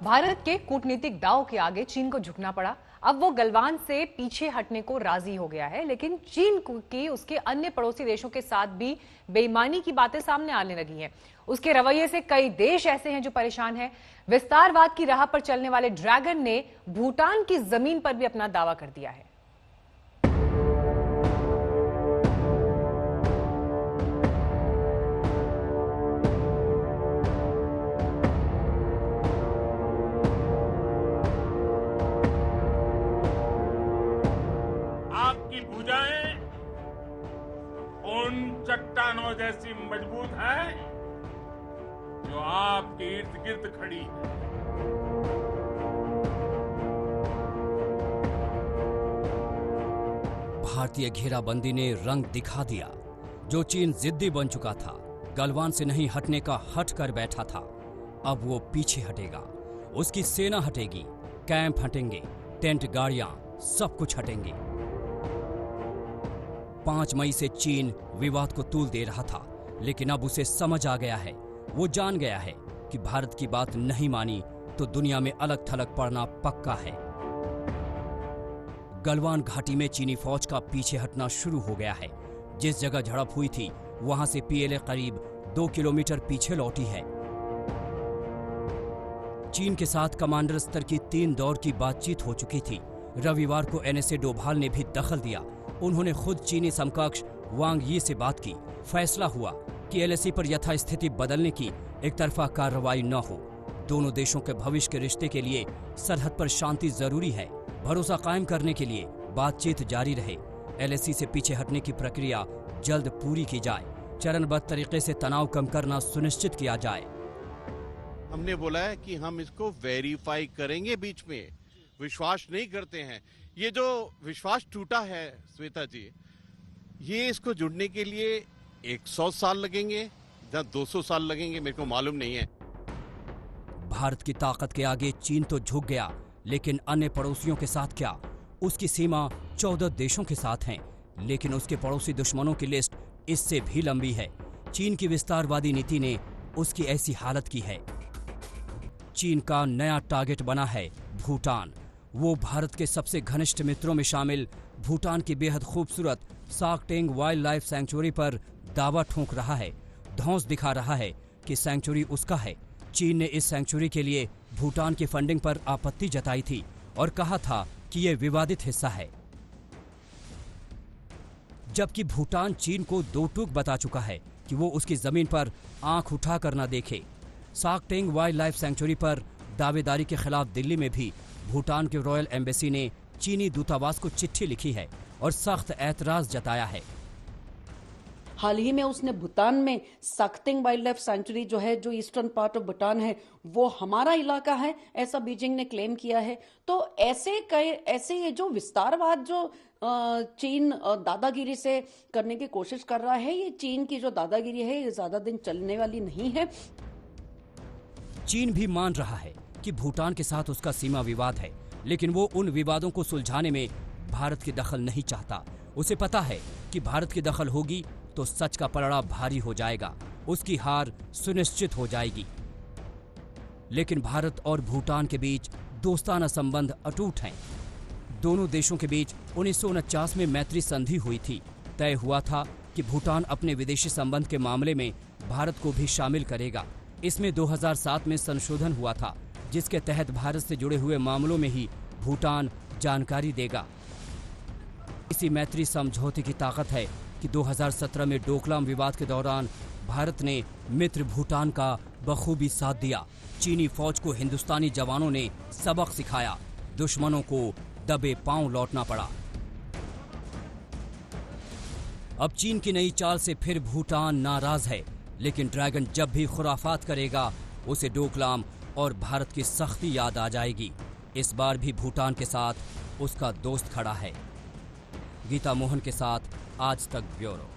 भारत के कूटनीतिक दांव के आगे चीन को झुकना पड़ा। अब वो गलवान से पीछे हटने को राजी हो गया है, लेकिन चीन की उसके अन्य पड़ोसी देशों के साथ भी बेईमानी की बातें सामने आने लगी हैं। उसके रवैये से कई देश ऐसे हैं जो परेशान हैं। विस्तारवाद की राह पर चलने वाले ड्रैगन ने भूटान की जमीन पर भी अपना दावा कर दिया है। आपकी भुजाएं उन चट्टानों जैसी मजबूत है जो आपके इर्द गिर्द खड़ी है। भारतीय घेराबंदी ने रंग दिखा दिया। जो चीन जिद्दी बन चुका था, गलवान से नहीं हटने का हट कर बैठा था, अब वो पीछे हटेगा। उसकी सेना हटेगी, कैंप हटेंगे, टेंट गाड़ियां सब कुछ हटेंगे। 5 मई से चीन विवाद को तूल दे रहा था, लेकिन अब उसे समझ आ गया है, वो जान गया है कि भारत की बात नहीं मानी तो दुनिया में अलग थलग पड़ना पक्का है। गलवान घाटी में चीनी फौज का पीछे हटना शुरू हो गया है। जिस जगह झड़प हुई थी वहां से पीएलए करीब 2 किलोमीटर पीछे लौटी है। चीन के साथ कमांडर स्तर की 3 दौर की बातचीत हो चुकी थी। रविवार को एनएसए डोभाल ने भी दखल दिया। उन्होंने खुद चीनी समकक्ष वांग यी से बात की। फैसला हुआ कि एलएसी पर यथास्थिति बदलने की एक तरफा कार्रवाई न हो। दोनों देशों के भविष्य के रिश्ते के लिए सरहद पर शांति जरूरी है। भरोसा कायम करने के लिए बातचीत जारी रहे। एलएसी से पीछे हटने की प्रक्रिया जल्द पूरी की जाए। चरणबद्ध तरीके से तनाव कम करना सुनिश्चित किया जाए। हमने बोला है कि हम इसको वेरीफाई करेंगे। बीच में विश्वास नहीं करते हैं। ये जो विश्वास टूटा है श्वेता जी, ये इसको जुड़ने के लिए 100 साल लगेंगे या 200 साल लगेंगे, मेरे को मालूम नहीं है। भारत की ताकत के आगे चीन तो झुक गया, लेकिन अन्य पड़ोसियों के साथ क्या? उसकी सीमा 14 देशों के साथ है, लेकिन उसके पड़ोसी दुश्मनों की लिस्ट इससे भी लंबी है। चीन की विस्तारवादी नीति ने उसकी ऐसी हालत की है। चीन का नया टारगेट बना है भूटान। वो भारत के सबसे घनिष्ठ मित्रों में शामिल भूटान की बेहद खूबसूरत साकटेंग वाइल्ड लाइफ सैंक्चुरी पर दावा ठोंक रहा है, धौंस दिखा रहा है कि सैंक्चुरी उसका है। चीन ने इस सैंक्चुरी के लिए भूटान की फंडिंग पर आपत्ति जताई थी और कहा था कि यह विवादित हिस्सा है, जबकि भूटान चीन को दो टूक बता चुका है कि वो उसकी जमीन पर आंख उठाकर न देखे। साकटेंग वाइल्ड लाइफ सैंक्चुरी पर दावेदारी के खिलाफ दिल्ली में भी भूटान के रॉयल एम्बेसी ने चीनी दूतावास को चिट्ठी लिखी है और सख्त ऐतराज जताया है। हाल ही में उसने भूटान में साकटेंग वाइल्ड लाइफ सेंचुरी जो है, जो ईस्टर्न पार्ट ऑफ भूटान है, वो हमारा इलाका है, ऐसा बीजिंग ने क्लेम किया है। तो ऐसे ये जो विस्तारवाद जो चीन दादागिरी से करने की कोशिश कर रहा है, ये चीन की जो दादागिरी है ये ज्यादा दिन चलने वाली नहीं है। चीन भी मान रहा है कि भूटान के साथ उसका सीमा विवाद है, लेकिन वो उन विवादों को सुलझाने में भारत की दखल नहीं चाहता। उसे पता है कि भारत की दखल होगी तो सच का पलड़ा भारी हो जाएगा, उसकी हार सुनिश्चित हो जाएगी। लेकिन भारत और भूटान के बीच दोस्ताना संबंध अटूट हैं। दोनों देशों के बीच 1949 में मैत्री संधि हुई थी। तय हुआ था कि भूटान अपने विदेशी संबंध के मामले में भारत को भी शामिल करेगा। इसमें 2007 में संशोधन हुआ था, जिसके तहत भारत से जुड़े हुए मामलों में ही भूटान जानकारी देगा। इसी मैत्री समझौते की ताकत है कि 2017 में डोकलाम विवाद के दौरान भारत ने मित्र भूटान का बखूबी साथ दिया। चीनी फौज को हिंदुस्तानी जवानों ने सबक सिखाया, दुश्मनों को दबे पांव लौटना पड़ा। अब चीन की नई चाल से फिर भूटान नाराज है, लेकिन ड्रैगन जब भी खुराफात करेगा उसे डोकलाम और भारत की सख्ती याद आ जाएगी। इस बार भी भूटान के साथ उसका दोस्त खड़ा है। गीता मोहन के साथ आज तक ब्यूरो।